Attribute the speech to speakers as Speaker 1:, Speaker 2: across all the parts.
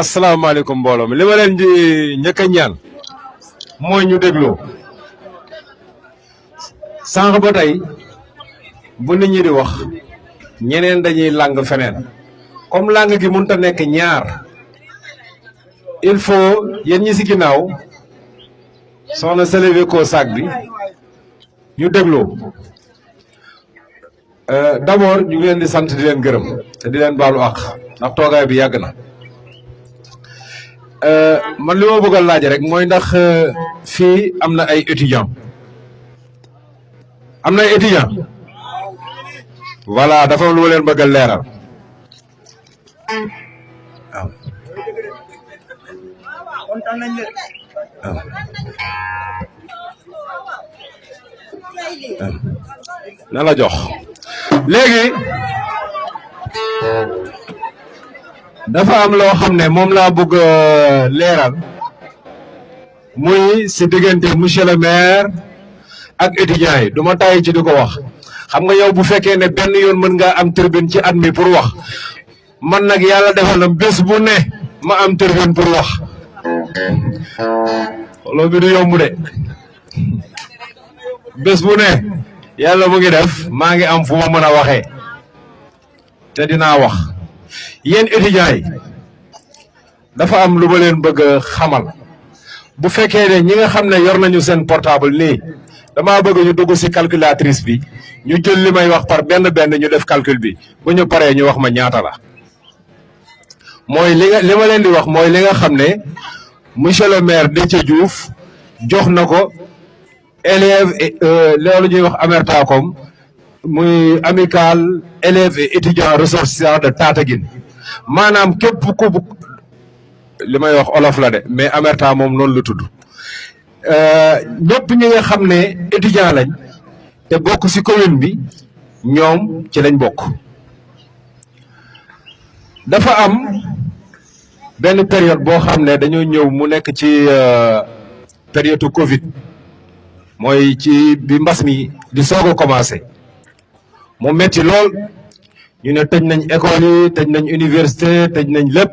Speaker 1: asalaamaaleykum mbooloo mi li ma leen di njëkk a ñaan mooy ñu dégloo sànq ba tey bu nit ñi di wax ñeneen dañuy làng feneen comme làng gi mënut a nekk ñaar il faut yéen ñi si ginnaaw soxna Sélébé ko sac bi ñu dégloo d'abord ñu ngi leen di sant di leen gërëm te di leen baalu àq ndax toogaay bi yàgg na. man li ma bëgg a laaj rek mooy ndax fii am na ay étudiants voilà dafa am lu ma leen bëgg a leeral na la jox léegi dafa am loo xam ne moom laa bëgg leeral muy si diggante monsieur le maire ak étudiants yi du ma tàyyi ci di ko wax xam nga yow bu fekkee ne benn yoon mën nga am tribune ci at mi pour wax man nag yàlla defal na bés bu ne ma am tribune pour wax loolu bi du yomb de bés bu ne yàlla mu ngi def maa ngi am fu ma mën a waxee te dinaa wax. yéen étudiants yi dafa am lu ma leen bëgg a xamal bu fekkee ne ñi nga xam ne yor nañu seen portable nii damaa bëgg ñu dugg si calculatrice bi ñu jël li may wax par benn ñu def calcul bi bu ñu paree ñu wax ma ñaata la mooy li ma leen di wax mooy li nga xam ne monsieur le maire Déthié Diouf jox na ko élèves loolu ñuy wax Amertacom muy amical élèves et étudiants ressortissants de Tataguine maanaam képp ku li may wax olof la de mais Amerta moom noonu la tudd ñëpp ñi nga xam ne étudiant lañ te bokk ci commune bi ñoom ci lañ bokk. dafa am benn période boo xam ne dañoo ñëw mu nekk ci période Covid mooy ci bi mbas mi di soog a commencé. mu metti lool ñu ne tëj nañ école yi tëj nañ université tëj nañ lépp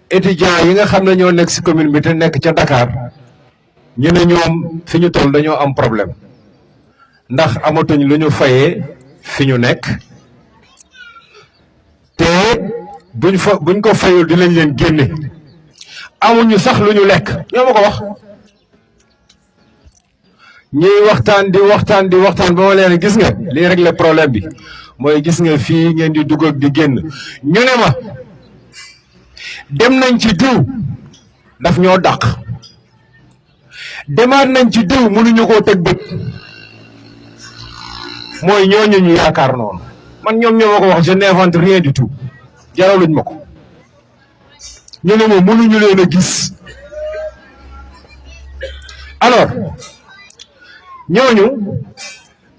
Speaker 1: étudiants yi nga xam ne ñoo nekk ci commune bi te nekk ca Dakar ñu ne ñoom fi ñu toll dañoo am problème ndax amatuñ lu ñu fayee fi ñu nekk te buñ ko fayul dinañ leen génne amuñu sax lu ñu lekk ñoo ma ko wax. ñuy waxtaan di waxtaan ba ma leen gis nga lii rek le problème bi mooy gis nga fii ngeen di dugg ak di génn ñu ne ma dem nañ ci diw daf ñoo dàq demaat nañ ci diw mënuñu koo teg bët mooy ñooñu ñu yaakaar noonu man ñoom ñoo ma ko wax je n'invente rien du tout jaraluñ ma ko ñu ne ma mënuñu leen a gis alors. ñooñu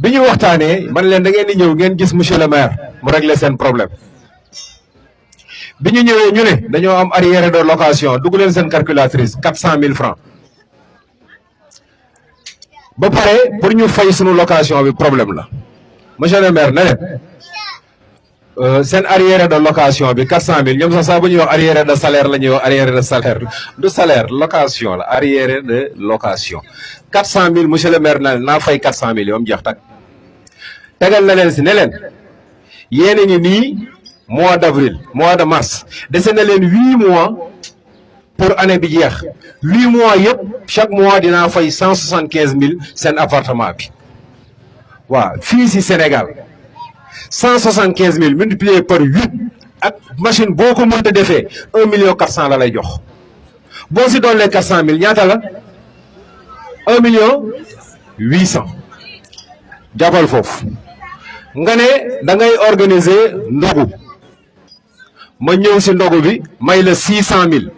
Speaker 1: bi ñu waxtaanee man leen da ngeen di ñëw ngeen gis monsieur le maire mu régler seen problème bi ñu ñëwee ñu ne dañoo am arriéré de location dugg leen seen calculatrice 400 000 francs ba pare pour ñu fay sunu location bi problème la monsieur le maire ne leen seen arriéré de location bi 400 000 ñoom sax bu ñuy wax arriéré de salaire la ñuy wax arriéré de salaire du salaire location la arriéré de location 400 000 monsieur le maire naa fay 400 000 yoom jeex tak tegal na leen si ne leen yéen a ngi nii mois d'avril mois de mars dese na leen 8 mois pour année bi jeex 8 mois yëpp chaque mois dinaa fay 175 000 seen appartement bi waaw fii si Sénégal 175 000 multiplié par 8 ak machine boo ko mënta defee 1 million 400 la lay jox boo si doon lee 400 000 ñaata la 1 million 800 jàppal foofu nga ne da ngay organiser ndogu ma ñëw si ndogu bi may la 600 000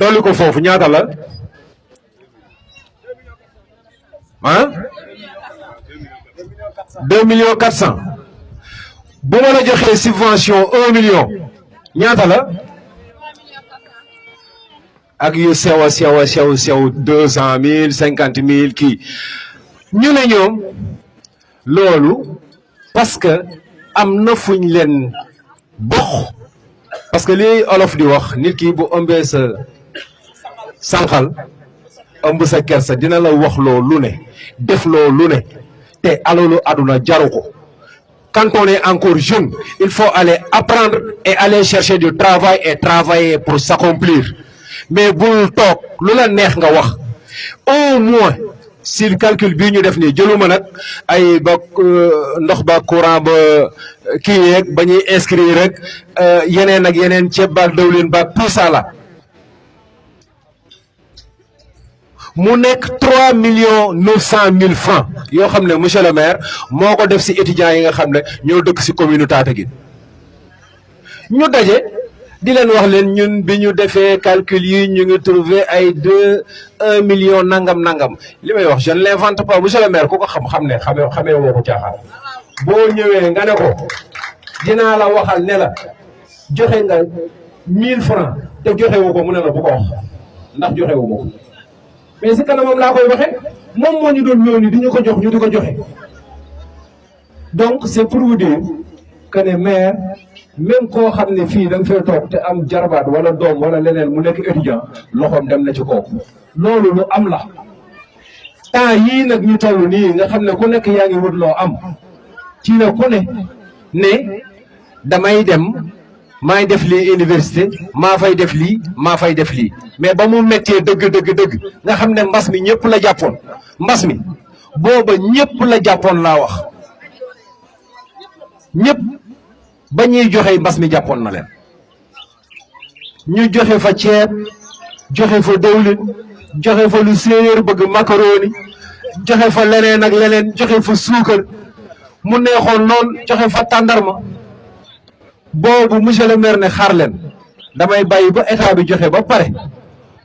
Speaker 1: dolli ko foofu ñaata la ah 2 millions 400 bu ma la joxee subvention 1 million ñaata la ak yu sew 200 000 50 000 kii ñu ne ñoom loolu parce que am na fuñ leen box parce que li olof di wax nit ki bu ëmbee sa sànqal ëmb sa kersa dina la wax loo lu ne def loo lu ne te alalu àdduna jaru ko. Quand on est encore jeune, il faut aller apprendre et aller chercher du travail et travailler pour s'accomplir. Mais bul toog lu la neex nga wax au moins si le calcul bii ñu def nii jëluma nag ay ba ndox ba courant ba kii yeeg ba ñuy inscrire rek yeneen ak yeneen ceeb baak dawlin baak tout ça là mu nekk 3 900 000 francs yoo xam ne monsieur le maire moo ko def si étudiants yi nga xam ne ñoo dëkk si commune Tataguine ñu daje di leen wax leen ñun bi ñu defee calcul yi ñu ngi trouvé ay 1 million nangam li may wax je ne l'invente pas monsieur le maire ku ko xam ne xamee woo ko caaxaan boo ñëwee nga ne ko dinaa la waxal ne la joxe nga 1000 francs te joxe wu ko mu ne la bu ko wax ndax joxe wu ko mais si kanamam laa koy waxee moom moo ñu doon ñëw ni di ñu ko jox ñu di ko joxe donc c'est pour vous dire que ne maire même koo xam ne fii da nga fee toog te am jarbaat wala doom wala leneen mu nekk étudiant loxoom dem na ci kooku loolu lu am la temps yii nag ñu toll nii nga xam ne ku nekk yaa ngi wut loo am ci la ku ne damay dem maay def lii université maa fay def lii maa fay def lii mais ba mu méttee dëgg nga xam ne mbas mi ñëpp la jàppoon mbas mi booba ñëpp la jàppoon laa wax ñëpp ba ñuy joxe mbas mi jàppoon na leen ñu joxe fa ceeb joxe fa dawlin joxe fa lu séeréer bëgg macaroni joxe fa leneen ak leneen joxe fa suukar mu neexoon noonu joxe fa tàndarma boobu monsieur le maire ne xaar leen damay bàyyi ba état bi joxe ba pare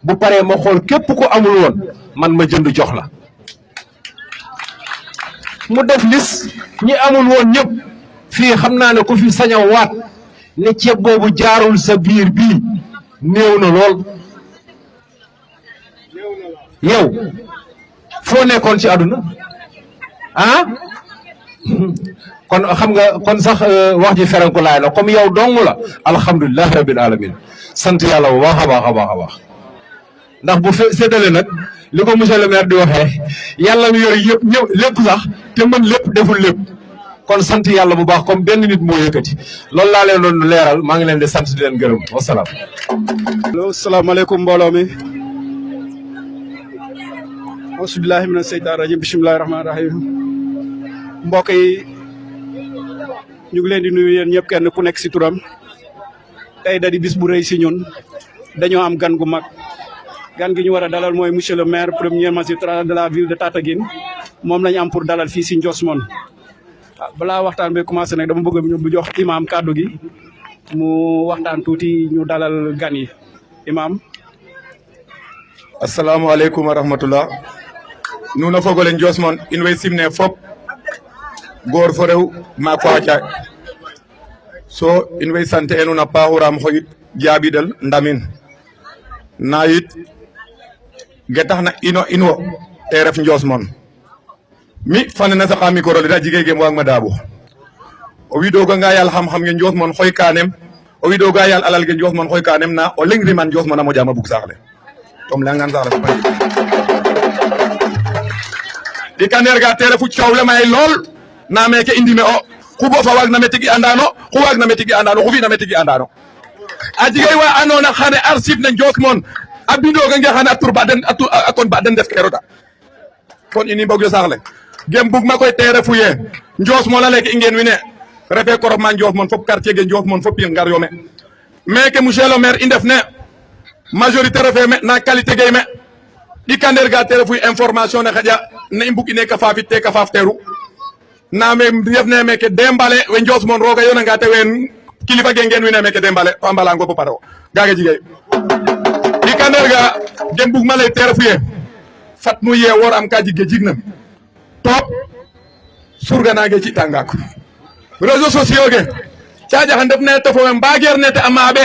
Speaker 1: bu paree ma xool képp ku amul woon man ma jënd jox la mu def lis ñi amul woon ñëpp fii xam naa ne ku fi sañ a waat ne ceeb boobu jaarul sa biir bii néew na lool yow foo nekkoon ci àdduna ah kon xam nga kon sax wax ji feranku laay la comme yow dong la alhamdulilah rabbil alamin sant yàlla bu baax a baax ndax bu séddale nag li ko monsieur le maire di waxee yàlla mi yor yëpp ñëpp lépp sax te mën lépp deful lépp kon sant yàlla bu baax comme benn nit moo yëkkati loolu laa leen doon leeral maa ngi leen di sant di leen gërëm wasalaam.
Speaker 2: allo salaamaaleykum mbooloo mi. auzubillahi mina seytaan rajim bismillahi rahmaani rahim. mbokk yi ñu ngi leen di nuyu yéen ñëpp kenn ku nekk si turam tey da di bis bu rëy si ñun dañoo am gan gu mag gan gi ñu war a dalal mooy monsieur le maire premier magistrat de la ville de Tataguine moom la ñu am pour dalal fii si Ndiosmone. balaa waxtaan bi commencé nag dama bëgg bu jox imam kàddu gi mu waxtaan tuuti ñu dalal gan yi imam.
Speaker 3: assalamualeykum wa rahmatullah nuno fogole Ndiosmone in way simne fop goor fo rew maak fo xa caay so in way sante enu na paaxuram xoyit jaabidal ndamin na yit ge tax na ino te ref Ndiosmone mi fane na saqa micro le da jige gem waag ma daabo o widoga nga yaal xam-xam nge Ndiosmone xoy kanem o widoga yaal alal ge Ndiosmone xoy kanem na o leng riman Ndiosmone a moƴama bug saax le tom leyangan saax le fo di kander ga te refu coow le may lool na meke indime o ku bo fa waag na me tigi andano ku waag na me tigi andano ku fi na me tigi andano a jigay wa andona xane archive ne Ndiosmone a bindoga nge xane a tur ba den a kon ba den def kerota kon ini mbog yo saax le gem bug ma koy te refu ye Ndiosmone a leke i ngeen wine refe korofma Ndiosmone fop quartier ge Ndiosmone fop ngar yo me meke monsieur le maire i ndef ne majorité refe me na qualité gey me ɗi kander ga te refu information ne xaƴa ne i mbug ine ka faafit te ka faaf teeru na me refne meke Dembale we Ndiosmone roga yonanga te ween kilifa ge ngeen wine meke Dembale to a mbalango bo pare o gaga jigey ɗi kander ga gen bug ma ley te refu ye fat nu yeewoor am ka jig ge jig na to surga nange ci tangak réseaux sociaux ge caja han def ne to fo mbager ne te amabe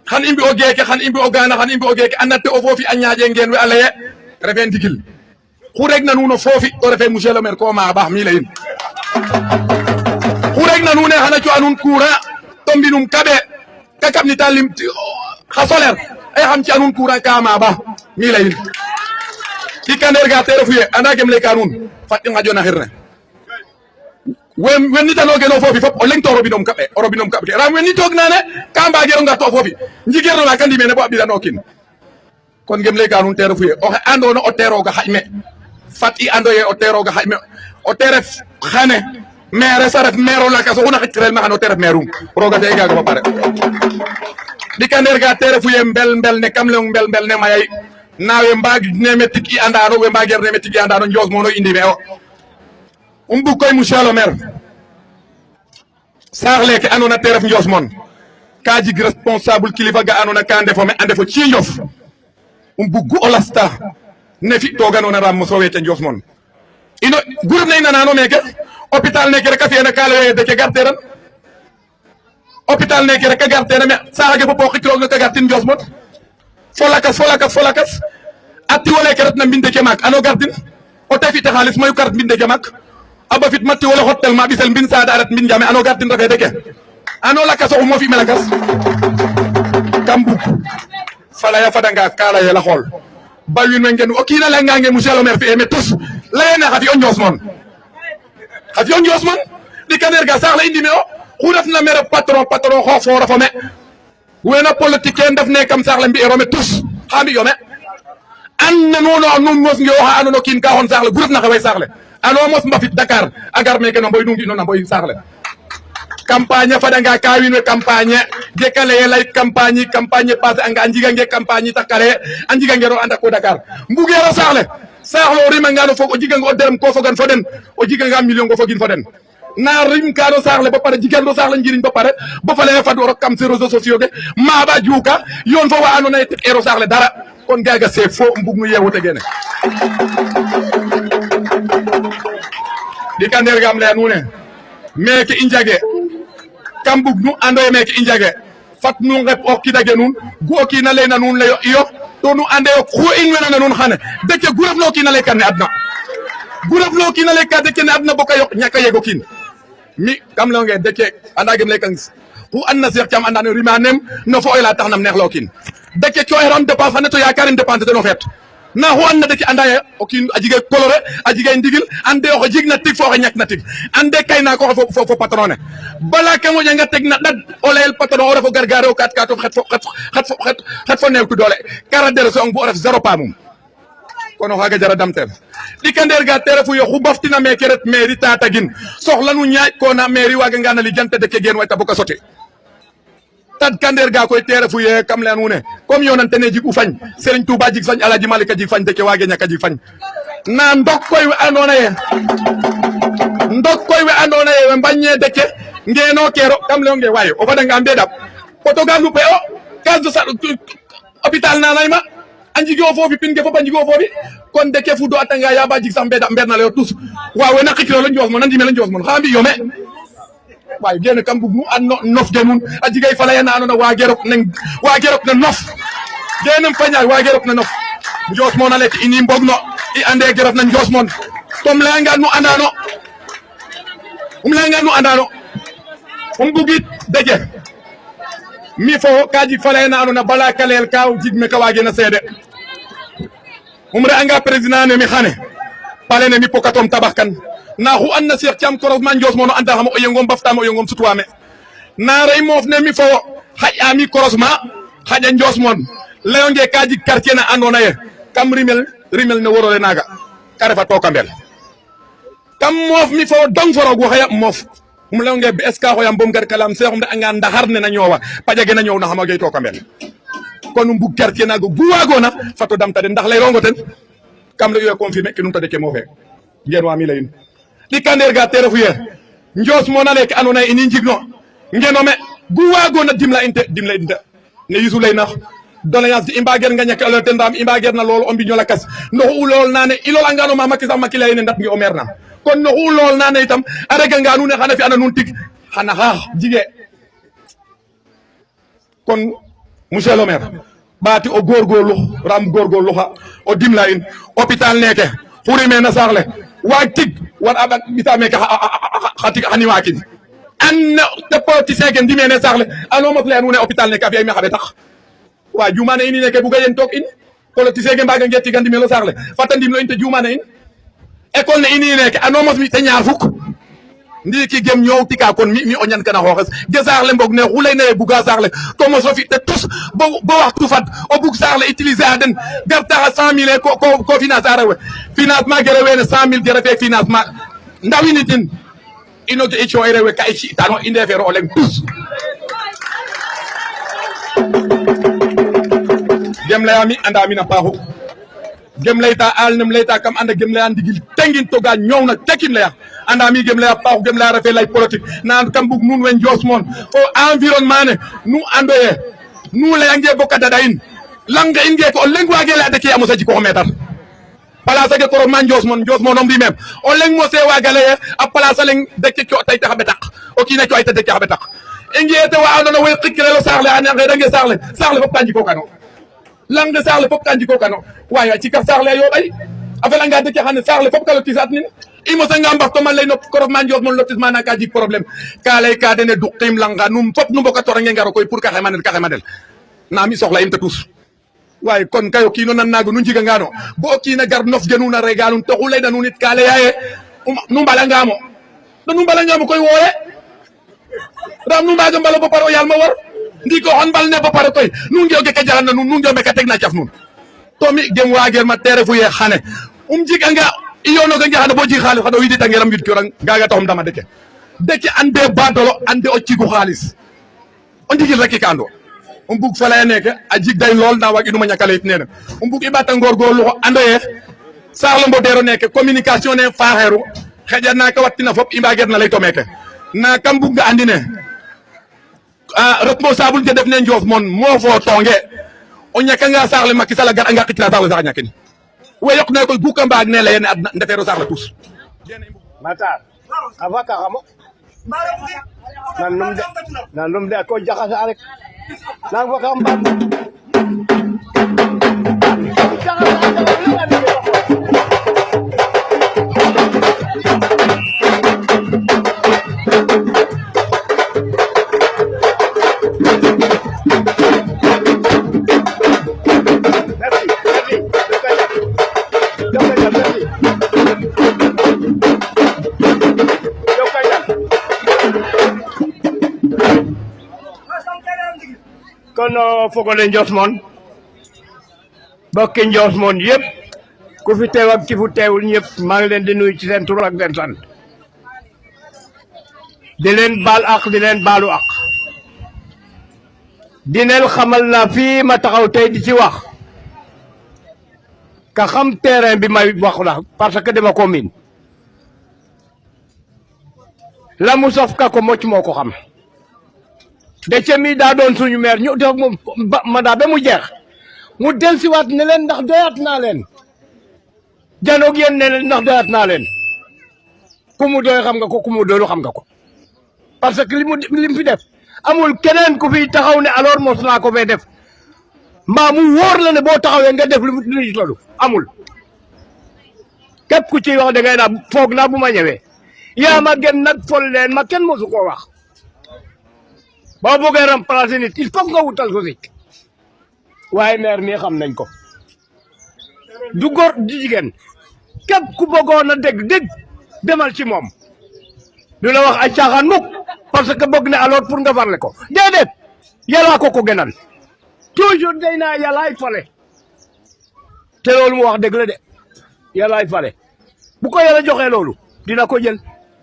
Speaker 3: xan imbi o geke xan imbi o gana xan imbi o geke anate o fofi anyaaje ngeen we alaye refen digil xu rek na nuno fofi to refe monsieur le maire ko ma baax mi leyin xu rek na nune xana cu anun courant to mbinum kabe ka kam ni talim xa solaire ay xam ci anun courant ka ma baax mi leyin ki kander ga tere fuye anda gem le kanun fatin nga jona xirne wen nitano geno fofi fop o leng to robinum kabe ram wen ni tok nane ka mbagero nga to fofi njigero na kandi mene bo abdilano kin kon gem le kanun tere fuye o ando no o tero ga xajme fat i ando ye o tero ga xajme o tere xane maire sa ref maire la kaso xuna xirel ma xano tere maire roga te ga ba pare di kander ga tere fuye mbel ne kam le mbel ne mayay nawe mbag ne metik i andano we mbager ne metik i andano njos mono indi me o bu koy monsieur le maire saxle ke anona teref njos mon ka jig responsable kilifa ga anona ka ndefo me andefo ci njof bu gu olasta ne fi to ganona ram so wete njos mon ino groupe ne nanano meke hôpital ne ke rek afena kala de ke garteran hôpital ne ke rek garteran me saxage fo pokki kilo ka gartin njos mon folakas atti wala keret na mbinde ke mak ano gardin o tafi ta xaalis mayu kart mbinde ke mak aba fit matti wala hotel ma bisel mbin sa darat mbin jame ano gardin refe deke ano lakas o mo fi melakas kambu fala ya fadanga kala ya la xol bawin na ngeen o kina la ngange monsieur le maire fi me tous layena xafi o njos mon di kaner ga sax la indi me o xuraf na maire patron xo fo rafa me wena politique en def ne kam sax la mbi rome tous xami yome an nono non mos ngi waxa anono kin ka hon sax la groupe na xaway sax la ano mos mbafit Dakar agar me ken boy dungi non boy sax la campagne fa danga ka winwe campagne de kale lay campagne passe anga anjiga nge campagne takale anjiga ngero anda ko Dakar mbugero sax la sax lo rima ngano fo o jiga ngo derem ko fogan foden o jiga nga million go fogin foden na rim kano saxle ba pare jigen do saxle njiriñ ba pare ba fa lay fa do kam ci réseaux sociaux ge ma ba juuka yon fa wa andona e ero saxle dara kon gaga c'est faux mbug nu yewote gene di kander gam le nune meke injage kam bug nu andoy meke injage fat nu ngep o kidage nun go ki na lena nun le yo to nu ande ko inwena na nun xane de ke guraf no ki na le kan adna guraf lo ki na le ka de ke adna boka yok ñaka yego kin mi kam lo nge deke anda gem le kan ku anna Cheikh Thiam anda no rimanem no fo ila taxnam neex lo kin deke ko eram dépense fa neto yaakarin dépense de no fet na ho anna deke anda ye o kin ajige coloré ajige ndigil ande o jigna tik fo ñak na tik ande kayna ko fo patrone bala ke mo nga tek na dad o leel patron o refo gargaro kat xat fo neew tu dole kara der so bu ref zéro pa mum kono xaga jara damtel di kander ga terefu yo xu baftina me keret mairie tatagin soxla nu ñaaj ko na mairie waga ngana li jante de ke gen way tabuka sote tad kander ga koy terefu ye kam len wune comme yonante ne jigu fañ Serigne Touba jig fañ Alaji Malik jig fañ de ke wage ñaka jig fañ na ndok koy we andona ye we mbagne de ke ngeno kero kam le nge wayo o fada ngambe dab poto ga lu pe o kazu sa hôpital na nayma anjigi o fofi pinge fo banjigi o fofi kon de ke fu do atanga ya ba jig sambe da mberna le tous waawe na xiklo la njos mo nandi me la njos mo xambi yome way gene kam bug nu an nof genun ajigay fala yana anona wa gerok na nof genem fañal wa gerok na nof njos mo na lek ini mbogno i ande gerok na njos mon tom langa nu andano bugit deje mi fo kaji fala yana anona bala kalel kaw jigme ka wage na sede umre anga président ne mi xane pale ne mi pokatom tabakan na xu anna Cheikh Thiam koros man njos mono anda xam o yengom baftama o yengom sutwame na rey moof ne mi fo xaƴa mi koros ma xaƴa njos mon leyonge ka jig quartier na andona ye kam rimel ne worole naga ka refa toka mbel kam moof mi fo dong fo roog waxaya moof leyonge be est-ce que xoyam bom gar kalam Cheikh de anga ndaxar ne na ñowa pajage na ñow na xama gey toka mbel kon mbug quartier naga gu wagona fato damta den ndax lay rongo ten kam le yo confirmer ke num ta deke mofe ngeen wa mi leyin di kander ga terefu ye njos mo na lek anona ini njigno ngeno me gu wagona dimla inte ne yusu lay nax doléance di imbager nga ñak ala tendam imbager na lol ombi ñola kas no ulol nane ilol angano ma makki sax makki lay ne ndat ngi o merna kon no ulol nane itam arega nga nu ne xana fi ana nun tik xana xaax jige kon monsieur le maire ɓaati o góorgóorlu ram góorgóorlu xa o dimla in hôpital neke xurime na saax le waag tig war a ɓita meke xa tig xani waakin an te politicien ke ndimene saax le ano mos leya nuune hôpital neke a fi'a me xa ɓetax wa jumana in neke buga yen took in politicien ke mbaga nge tiga ndimelo saax le fata ndimlo in te jumana in école ne ini neke ano mos mi te ñaar fuk ndiki gem ñoow tika kon mi o ñan kana xooxes ge saax le mbog ne xu leyna ye buga saax le to moso fi te tous bo waxtu fad o bug saax le utiliser a den gar taxa 100 000 ko finance a rewe financement ge rewe ne 100 000 ge refe financement ndawini tin ino ge i cooy rewe ka i ci'tano i ndefeero o leng tous gem leya mi anda mi na paaxu gem leyta al nem leyta kam anda gem leya ndigil tengin to ga ñoowna tekim leya anda mi gem leya paaxu gem leya refe lay politique na kam bug nuun we Ndios moon fo environnement ne nu ando ye nu leyange bo kadada in langue in ge ko o leng wage leya deke a mosa jikoox meetar place ake koroma Ndios moon om rimem o leng mose waga leye a place a leng deke co tay taxa ɓetak o kiina co ay ta deke xa ɓetak i ngiyete wa andoona ye xikkirelo saax le a ngedange saax le fop ka njikokano langue saax le fop ka njikokano waye a cikax saax le a yooɓay a felanga deke xane saax le fop ka lotisat nin i mosanga mbaxtoma ley no korofma Ndios moon lotissement na ka jeg problème ka lay ka dene duqim langa num fop nu mbokatorange ngaro koy pour ka xemanel na mi soxla im te tous waaye kon kay o kiino nan naaga nu njigangano bo o kiina gar nof genuna rega nun taxu leyna nuun it ka leya ye nu mbalangamo nu mbalangamo koy wooye ram nu mbaga mbalo bo pare o yaal ma war ndiki o xon mbal ne bo pare koy nu ngeoge ka jalan na nuun nu ngeome ka teg na caf nuun to mi gem waagel ma te refu ye xane jiganga i yonoga nge xane bo jig xaalis xano widitangeram wid kirang gaga taxum dama deke ande badolo ande o cigu xaalis o ndigil rek ka ando o mbug fa laya neke a jig day lool nda waag inuma ñaka leyit nene o mbug i ɓata ngorgorlu xo ando ye saax le mbodero neke communication ne faaxeeru xeƴa naka wattina fop i mbageer na ley to meke na kam mbug nga andi ne responsable ke def ne Ndios moon mofo tonge o ñakanga saax le Macky Sall a gar anga qicra saax le sax a ñakin we yoq ne koy buka mbaag ne leyene a ndefeero saax le tous
Speaker 4: Matar a faka xamo nan num de ko jaxasa rek nang faka mbaag kon fogole Ndios moon bokki Ndios moon yëpp ku fi teew ak ci fu teewul ñëpp maa ngi leen di nuyu ci seen tur ak seen sant di leen baal ak di leen baalu ak di leen xamal na fii ma taxaw tey di ci wax ka xam terrain bi may wax la parce que dama ko miin la mu sof ka ko mocc moo ko xam Déthié mi daa doon suñu maire ñu toog moom mandat ba mu jeex mu dellusiwaat ne leen ndax doyaat naa leen janoog yéen ne leen ndax doyaat naa leen ku mu doy xam nga ko ku mu doylu xam nga ko parce que li mu fi def amul keneen ku fi taxaw ne alors mos naa ko fee def mbaa mu wóor la ne boo taxawee nga def lu loolu amul képp ku ciy wax da ngay naa foog naa bu ma ñëwee yaa ma gën nag fol leen ma kenn mosu koo wax boo bëggee remplacer nit il faut nga wutal ko si waaye maire mi xam nañ ko du góor du jigéen képp ku bëggoon a dégg demal ci moom du la wax ay caaxaan mukk parce que bëgg na alors pour nga farle ko déedéet yàllaa ko gënal toujours day naa yàllaay fale te loolu mu wax dëgg la de yàllaay fale bu ko yàlla joxee loolu dina ko jël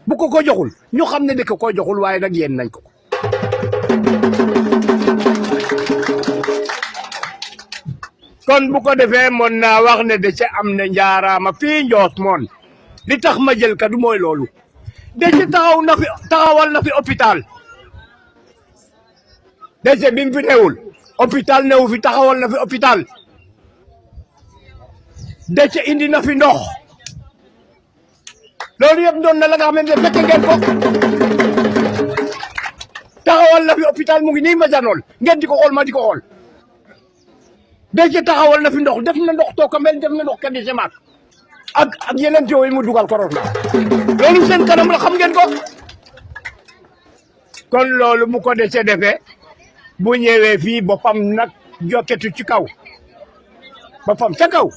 Speaker 4: bu ko joxul ñu xam ne dëkk ko joxul waaye nag yéen nañ ko kon bu ko defee mën naa wax ne Déthié am na njaaraama fii Ndios moon li tax ma jël ka du mooy loolu Déthié taxawal na fi hôpital Déthié bi mu fi newul hôpital newu fi taxawal na fi hôpital Déthié indi na fi ndox loolu yëpp doon na la nga xamante ne fekk ngeen ko taxawal na fi hôpital mu ngi nii Madianol ngeen di ko xool ma di ko xool Déthié taxawal na fi ndox def na ndox Tookamel def na ndox Kandisemaak ak yeneen tuyaux yi mu dugal koros la loolu seen kanam la xam ngeen ko kon loolu mu ko Déthié defee bu ñëwee fii boppam nag jokketu ci kaw boppam ca kaw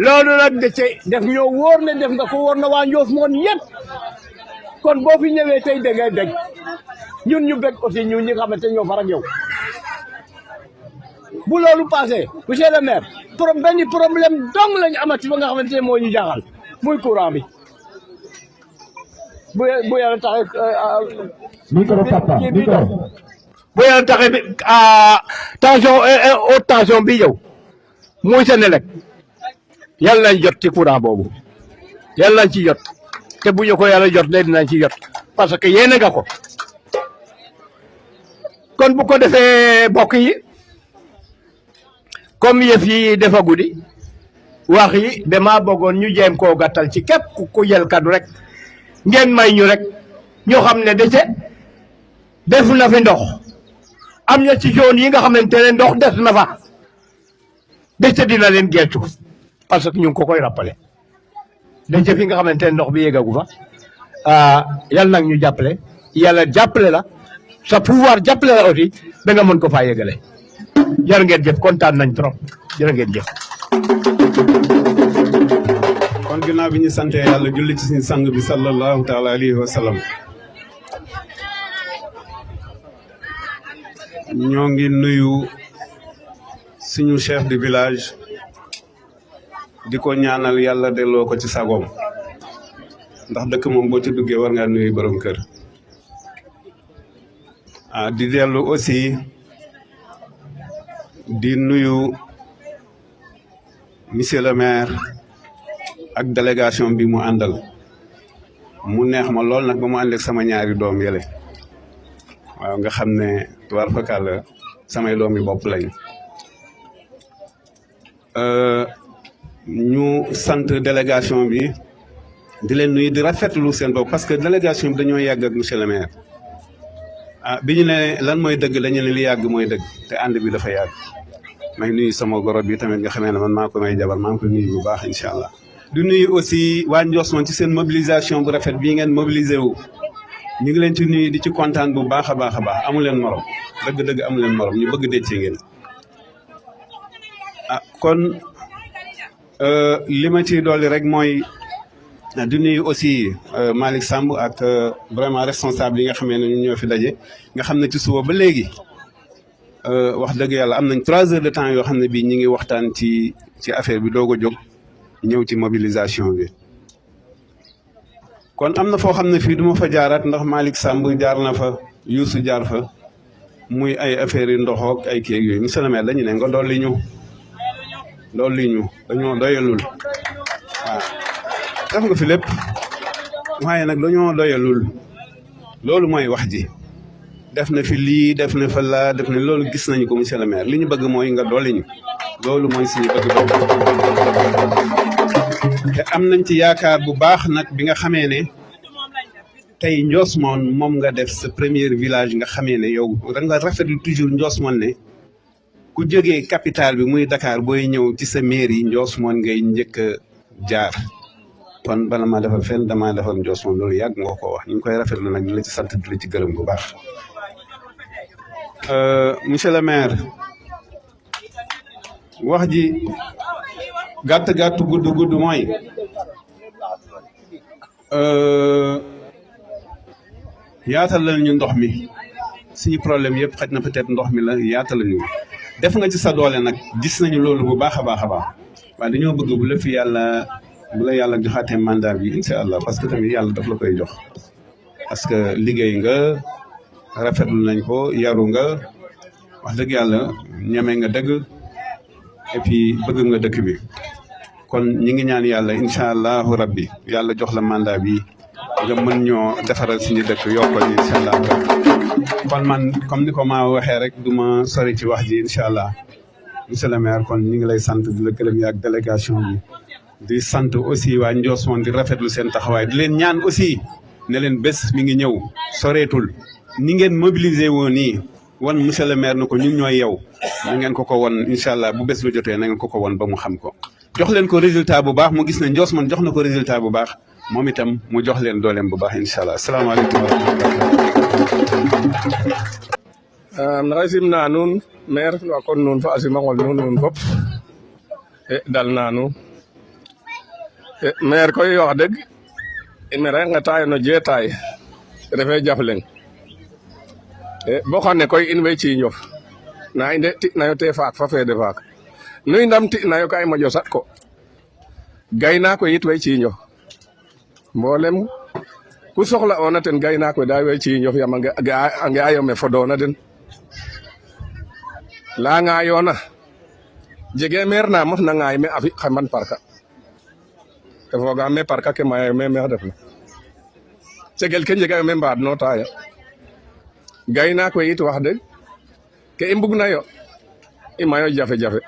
Speaker 4: loolu nag Déthié def ñoo wóor ne def nga ko wóor na waa Ndiosmone yëpp kon boo fi ñëwee tey da ngay bég ñun ñu bég aussi ñun ñi nga xamante ñoo far ak yow bu loolu passé monsieur le maire benn problème dong lañu amati ba nga xamante ne moo ñu jaaxal muy courant bi bu yàlla taxee bu yàlla taxee bi tension haute tension bi yow muy Senelec yàlla nañ jot ci courant boobu yàlla nañ ci jot te bu ñu ko yàlla jot léegi dinañ ci jot parce que yéene nga ko kon bu ko defee bokk yi comme yëf yi dafa guddi wax yi dama bëggoon ñu jéem koo gàttal ci képp ku jël kaddu rek ngeen may ñu rek ñoo xam ne Déthié def na fi ndox am na ci zone yi nga xamante ne ndox des na fa Déthié dina leen geestu parce que ñu ngi ko koy rappelé Déthié fi nga xamante ne ndox bi yeggagu fa yàlla nag ñu jàppale yàlla jàppale la sa pouvoir jàppale la aussi ba nga mën ko faa yeggale jërë ngeen jëf kontaan nañ trop jërë ngeen jëf.
Speaker 2: kon ginnaaw bi ñu sante yàlla julli ci suñu sang bi sallallahu taala alayhi wa sallam ñoo ngi nuyu suñu chef de village di ko ñaanal yàlla delloo ko ci sagoom ndax dëkk moom boo ci duggee war ngaa nuyu borom kër di dellu aussi di nuyu monsieur le maire ak délégation bi mu àndal mu neex ma lool nag ba mu ànd ak sama ñaari doom yële waaw nga xam ne war fakal samay doom yi bopp lañu ñu sant délégation bi di leen nuyu di rafetlu seen bopp parce que délégation bi dañoo yàgg ak monsieur le maire bi ñu ne lan mooy dëgg dañu ne li yàgg mooy dëgg te ànd bi dafa yàgg may nuyu sama goro bi tamit nga xamee ne man maa ko may jabar maa ngi ko nuyu bu baax incha allah. di nuyu aussi waa Ndiosmone ci seen mobilisation bu rafet bii ngeen mobilisé wu ñu ngi leen ci nuyu di ci kontaan bu baax a baax a baax amu leen morom dëgg-dëgg amu leen morom ñu bëgg Déthié ngeen kon li ma ciy dolli rek mooy di nuyu aussi Malick Samb ak vraiment responsable yi nga xamee ne ñu ñoo fi daje nga xam ne ci suba ba léegi wax dëgg yàlla am nañ 3 heures de temps yoo xam ne bii ñu ngi waxtaan ci affaire bi doog a jóg ñëw ci mobilisation bi kon am na foo xam ne fii du ma fa jaaraat ndax Malick Samb jaar na fa Youssou jaar fa muy ay affaires yu ndoxoog ay kii yooyu monsieur le maire dañu ne nga dolli ñu dañoo doyalul waaw def nga fi lépp waaye nag dañoo doyalul loolu mooy wax ji def na fi lii def na fa laa def na loolu gis nañu ko monsieur le maire li ñu bëgg mooy nga dolli ñu loolu mooy suñu bëgg te am nañ ci yaakaar bu baax nag bi nga xamee ne tey Ndiosmone moom nga def sa premier village nga xamee ne yow da nga rafetlu toujours Ndiosmone ne ku jógee capitale bi muy Dakar booy ñëw ci sa mairie Ndiosmone ngay njëkk a jaar kon bala maa defal fenn damaa defal Ndiosmone loolu yàgg nga ko wax ñu ngi koy rafetlu nag ñu la ci sant di la ci gërëm bu baax monsieur le maire wax ji gàtt gudd mooy yaatal la ñu ndox mi suñu problème yëpp xaj na peut-être ndox mi la yaatal la ñu def nga ci sa doole nag gis nañu loolu bu baax a baax a baax waaye dañoo bëgg bu la fi bu la yàlla joxaatee mandat bi incha allah parce que tamit yàlla daf la koy jox parce que liggéey nga rafetlu nañ ko yaru nga wax dëgg yàlla ñeme nga dëgg et puis bëgg nga dëkk bi kon ñi ngi ñaan yàlla incha allahu rabbi yàlla jox la mandat bi nga mën ñoo defaral suñu dëkk yokkal ñu incha allah kon man comme ni ko maa waxee rek du ma sori ci wax ji incha allah monsieur le maire kon ñu ngi lay sant di la gërëm yaak délégation bi di sant aussi waa Ndiosmone di rafetlu seen taxawaay di leen ñaan aussi ne leen bés mi ngi ñëw soreetul ni ngeen mobiliser woon nii wan monsieur le maire na ko ñun ñooy yow na ngeen ko won incha allah bu bés ba jotee na ngeen ko won ba mu xam ko jox leen ko résultat bu baax mu gis ne Ndiosmone jox na ko résultat bu baax moom itam mu jox leen dooleem bu baax incha allah asalaamaaleykum wa rahmatulah.
Speaker 4: maxey simna nuun maire wa kon nuun fa a simangol nuun fop dal na nuun maire koy wax dëgg i mere ngetaay no jeetaay refe jaf leng bo xane koy in way ciinjof na i nde ti'nayo te faak fa feede faak nu i ndam ti'nayo ka i moƴo sat ko gaynaak we yit way ciinjof mboolem ku soxla oona ten gaynaak we daa way ciinjof yaam a nge'ayo me fodoona den layanga yoona jege maire na mos na ŋaay me a fi xemban parka te fogaam me parka ke maya me mex def na cegel ke njegayo me mbaad no tayo gaynaak we yit wax dëgg ke i mbugna yo i mayo jafe-jafe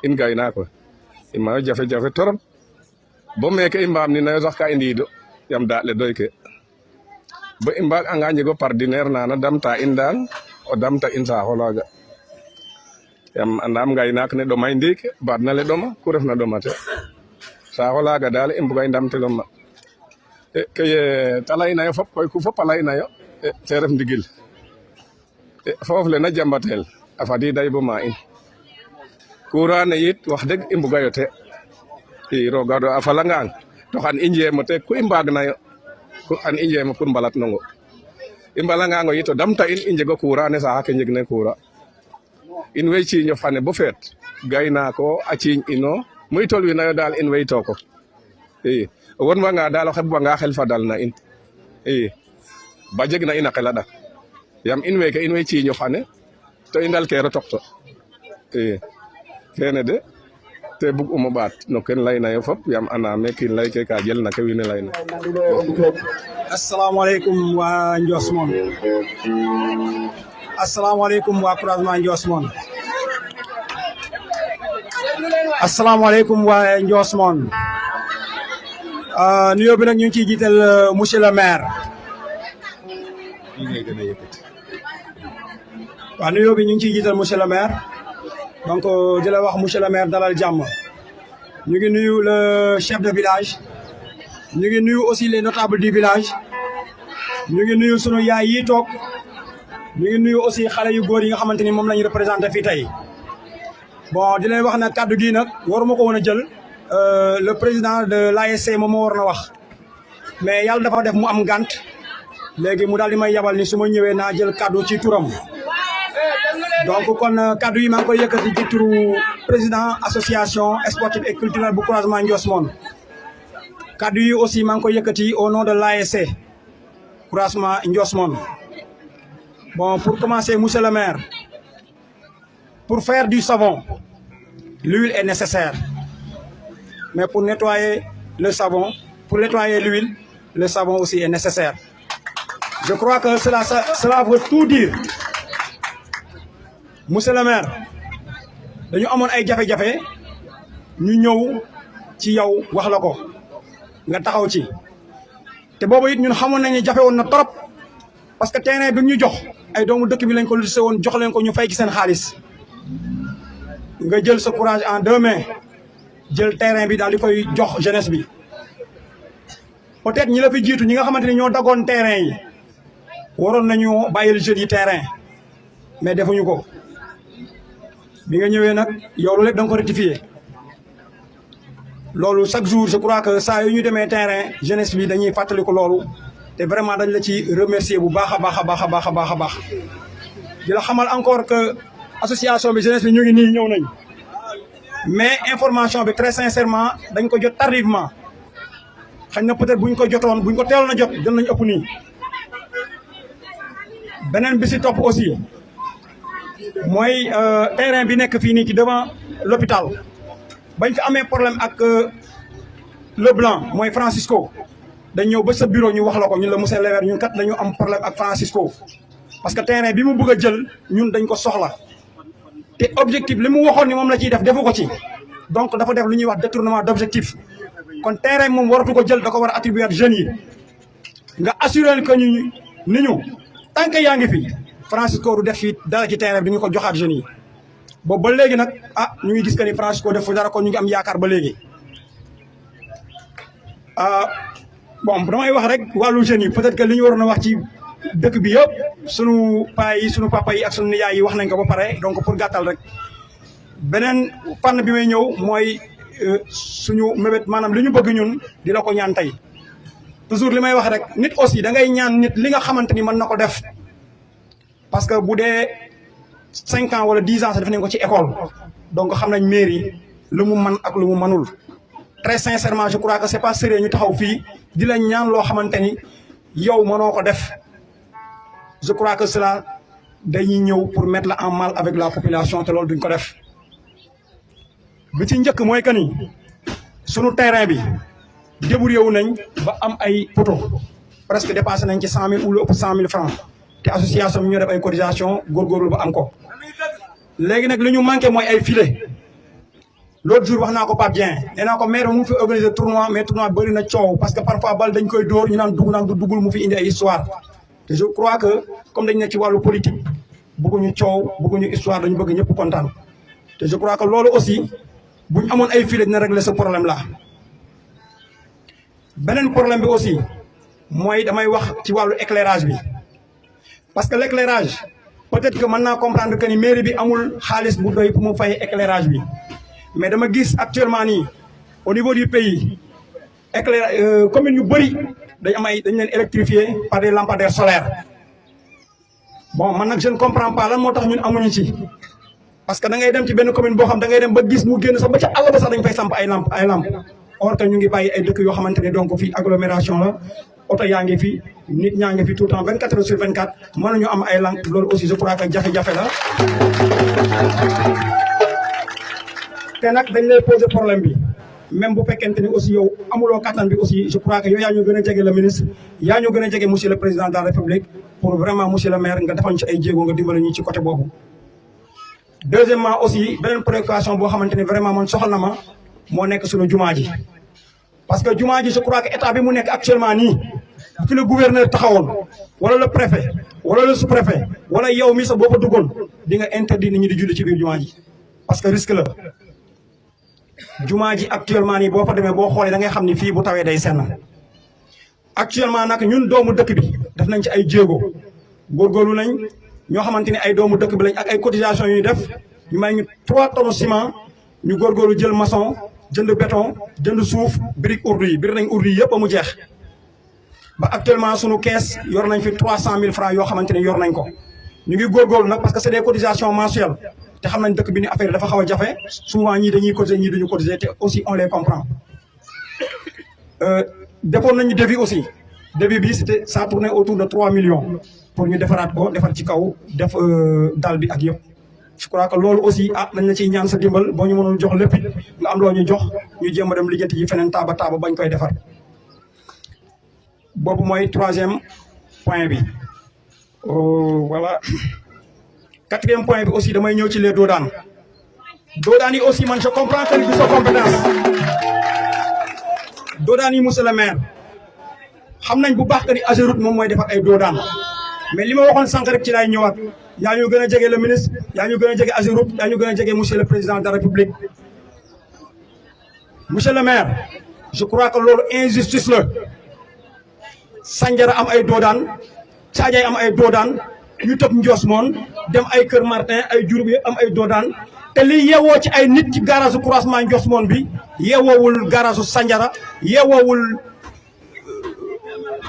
Speaker 4: in gaynaak we i mayo jafe-jafe torop bo meke i mbaam ni nayo sax ka i ndiido yam daɗ le doy ke bo i mbaag anga njego partenaire nana damta in daal o damta in saaxo laaga yam andam gaynaak ne ɗomay ndiik baad na le ɗoma ku refna ɗomate saaxo laaga daal i mbuga i ndamtelon ma ke ta laynayo fop koy ku fop a laynayo te ref ndigil foof le na jambatel a fadiiday bo ma in courant ne yit wax dëgg i mbugayo te i roga do a falangaan to xan i njeemo te ku i mbaagnayo xan i njeemo pour mbalat nongo i mbalangaango yit o damta in i njego courant ne saaxa ke njegna courant in way ciiñof xane bo feet gaynaako a ciiñ ino muy tolwinayo daal in way tooko i o wonwanga daal o xeɓwanga xel fa dal na in i ba jegna in a qel a ɗak yaam in weeke in way ciiñof xane to i ndalkeero tokto i kene de te bug'um o ɓaat no ken laynayo fop yaam andaam kiin layke ka jelna ke wiin we layna.
Speaker 5: Assalamualaikum wa Ndiosmone. Assalamualaikum wa croisement Ndiosmone. Assalamualaikum wa Ndiosmone. Nuyoo bi nag ñu ngi ciy jiital monsieur le maire. waaw nuyoo bi ñu ngi ciy jiital monsieur le maire. donc di la wax monsieur le maire dalal jàmm. ñu ngi nuyu le chef de village. ñu ngi nuyu aussi les notables du village. ñu ngi nuyu sunu yaay yi toog. ñu ngi nuyu aussi xale yu góor yi nga xamante ni moom la ñu représenté fii tey. bon di leen wax nag kàddu gii nag waruma ko woon a jël. Le président de l'ASC moom moo war na wax. mais yàlla dafa def mu am gànt. léegi mu daal di may yabal ni su ma ñëwee naa jël kàddu ci turam. donc kon kàddu yi maa ngi koy yëkkati ci turu président association sportive et culturelle bu croisement Ndiosmone. kàddu yi aussi maa ngi koy yëkkati au nom de l'ASC croisement Ndiosmone. bon pour commencer monsieur le maire, pour faire du savon l'huile est nécessaire, mais pour nettoyer le savon, pour nettoyer l'huile, le savon aussi est nécessaire. Je crois que cela veut tout dire. Monsieur le maire, dañu amoon ay jafe-jafe ñu ñëw ci yow wax la ko nga taxaw ci te boobu it ñun xamoon nañu jafe woon na trop parce que terrain bi ñu jox ay doomu dëkk bi lañ ko lotissé woon jox leen ko ñu fay ci seen xaalis nga jël sa courage en 2 mains jël terrain bi daal di koy jox jeunesse bi peut-être ñi la fi jiitu ñi nga xamante ni ñoo daggoon terrain yi waroon nañu bàyyil jeunes yi terrain mais defuñu ko. bi nga ñëwee nag yow loolu lépp da nga ko rectifier loolu chaque jour je crois que saa yu ñu demee terrain jeunesse bi dañuy fàttali ko loolu te vraiment dañ la ci remercier bu baax a baax a baax a baax a baax a baax di la xamal encore que association bi jeunesse bi ñu ngi nii ñëw nañ mais information bi très sincèrement dañ ko jot tardivement xañ na peut-être buñ ko jotoon buñ ko teeloon a jot jot nañ ëpp nii beneen bi si topp aussi mooy terrain bi nekk fii nii ci devant l'hôpital bañ fi amee problème ak Leblanc mooy Francisco dañ ñëw ba sa bureau ñu wax la ko ñun la monsieur le maire ñun kat dañu am problème ak Francisco parce que terrain bi mu bëgg a jël ñun dañ ko soxla te objectif li mu waxoon ni moom la ciy def defu ko ci donc dafa def lu ñuy wax détournement d'objectif kon terrain moom waratu ko jël da ko war a attribuer ak jeunes yi nga assuré que ñu ni ñu tant que yaa ngi fi Francisco du def fi dara ci terrain bi ñu ko joxaat jeunes yi boobu ba léegi nag ñu ngi gis que ni Francisco def fu dara ko ñu ngi am yaakaar ba léegi bon damay wax rek wàllu jeunes yi peut-être que li ñu waroon a wax ci dëkk bi yëpp sunu paa yi sunu papa yi ak sunu nijaay yi wax nañ ko ba pare donc pour gàttal rek beneen fànn bi may ñëw mooy suñu mébét maanaam li ñu bëgg ñun di la ko ñaan tey toujours li may wax rek nit aussi da ngay ñaan nit li nga xamante ni mën na ko def parce que bu dee 5 ans wala 10 ans sax def nañ ko ci école donc xam nañ mairie lu mu man ak lu mu manul très sincèrement je crois que c'est pas sérieux ñu taxaw fii di la ñaan loo xamante ni yow mënoo ko def je crois que cela dañuy ñëw pour mettre la en mal avec la population te loolu duñ ko def bi ci njëkk mooy que ni sunu terrain bi débrouillé wu nañ ba am ay poteau presque dépassé nañ ci 100 000 ou lu ëpp 100 000 francs te association bi ñoo def ay cotisation góorgóorlu ba am ko léegi nag li ñu manqué mooy ay filet l'autre jour wax naa ko Pape Dieng nee naa ko maire mu fi organiser tournoi mais tournoi bëri na coow parce que parfois bal dañ koy dóor ñu naan dugg naan du duggul mu fi indi ay histoire te je crois que comme dañ ne ci wàllu politique bëgguñu coow bëgguñu histoire dañu bëgg ñëpp kontaan te je crois que loolu aussi bu ñu amoon ay filet dina régler ce problème là. beneen problème bi aussi mooy damay wax ci wàllu éclairage bi parce que l' éclairage peut-être que mën naa comprendre que ni mairie bi amul xaalis bu doy pour mu fay éclairage bi mais dama gis actuellement nii au niveau du pays commune yu bëri dañ leen électrifier par des lampadaires solaires bon man nag je ne comprends pas lan moo tax ñun amuñu ci parce que da ngay dem ci benn commune boo xam da ngay dem ba gis mu génn sax ba ca àll ba sax dañ fay samp ay lampe or que ñu ngi bàyyi ay dëkk yoo xamante ne donc fii agglomération la oto yaa ngi fi nit ñaa ngi fi tout le temps 24 heures sur 24 mën nañu am ay lampe loolu aussi je crois que jafe-jafe la te nag dañ lay poser problème bi même bu fekkente ni aussi yow amuloo kattan bi aussi je crois que yow yaa ñu gën a jege le ministre yaa ñu gën a jege monsieur le président de la république pour vraiment monsieur le maire nga defal ci ay jéego nga dimbali ñu ci côté boobu. deuxièmement aussi beneen préoccupation boo xamante ni vraiment man soxal na ma moo nekk suñu jumaa ji parce que jumaa ji je crois que état bi mu nekk actuellement nii bu fi le gouverneur taxawoon wala le préfet wala le sous-préfet wala yow mi sa boo fa duggoon di nga interdit nit ñi di julli ci biir jumaa ji parce que risque la. jumaa ji actuellement nii boo fa demee boo xoolee da ngay xam ni fii bu tawee day senn actuellement nag ñun doomu dëkk bi def nañ ci ay jéego góorgóorlu nañ ñoo xamante ni ay doomu dëkk bi lañ ak ay cotisation yu def ñu may ñu 3 tonnes ciment ñu góorgóorlu jël maçon jënd béton jënd suuf brique urdu yi bir nañ urdu yi yëpp a mu jeex ba actuellement sunu kees yor nañ fi 300 000 francs yoo xamante ni yor nañ ko ñu ngi góorgóorlu nag parce que c'est des cotisations mensuelles te xam nañ dëkk bi ni affaire dafa xaw a jafe souvent ñii dañuy cotiser ñii duñu cotiser te aussi on les comprend defoon nañu devis aussi devis bi c'était ça tournait autour de 3 millions pour ñu defaraat ko defar ci kaw def dal bi ak yëpp je crois que loolu aussi nañ la ciy ñaan sa dimbal boo ñu mënul jox lépp nga am loo ñu jox ñu jéem a dem lijjanti yi feneen taaba bañ koy defar boobu mooy 3e point bi voilà 4e point bi aussi damay ñëw ci les doodaan yi aussi man je comprends que du sa compétence doodaan yi monsieur le maire xam nañ bu baax que ni Ageroute moom mooy defar ay doodaan mais li ma waxoon sànq rek ci laay ñëwaat yaa ñu gën a jege le ministre yaa ñu gën a jege Ageroute yaa ñu gën a jege monsieur le président de la république monsieur le maire je crois que loolu injustice la Sandiara am ay doodaan Thiadiaye am ay doodaan ñu tëb Ndios moon dem ay Kër Martin ay Diouroup yëpp am ay doodaan te li yeewoo ci ay nit ci garage croisement Ndios moon bi yeewoowul garage Sandiara yeewoowul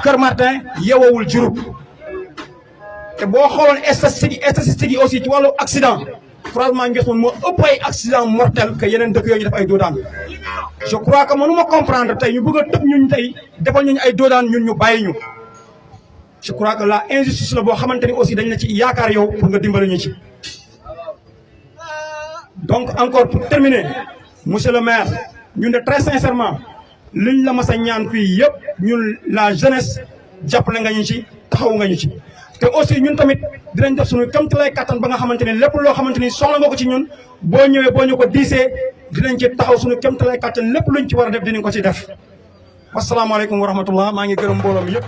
Speaker 5: Kër Martin yeewoowul Diouroup te boo xooloon statistiques yi aussi ci wàllu accident croisement Ndios moon moo ëpp ay accident mortel que yeneen dëkk yooyu ñu def ay doodaan je crois que mënuma comprendre tey ñu bëgg a tëb ñun tey defal ñu ay doodaan ñun ñu bàyyi ñu je crois que la injustice la boo xamante ni aussi dañ la ci yaakaar yow pour nga dimbali ñu ci donc encore pour terminer monsieur le maire ñun de très sincèrement liñ la mas a ñaan fii yëpp ñun la jeunesse jàppale nga ñu ci taxaw nga ñu ci te aussi ñun tamit dinañ def suñu kamtalaay kattan ba nga xamante ni lépp loo xamante ni soxla nga ko ci ñun boo ñëwee boo ñu ko diisee dinañ ci taxaw suñu kamtalaay kattan lépp luñ ci war a def dinañ ko ci def wasalaamaaleykum wa rahmatullah maa ngi gërëm mbooloo mi yëpp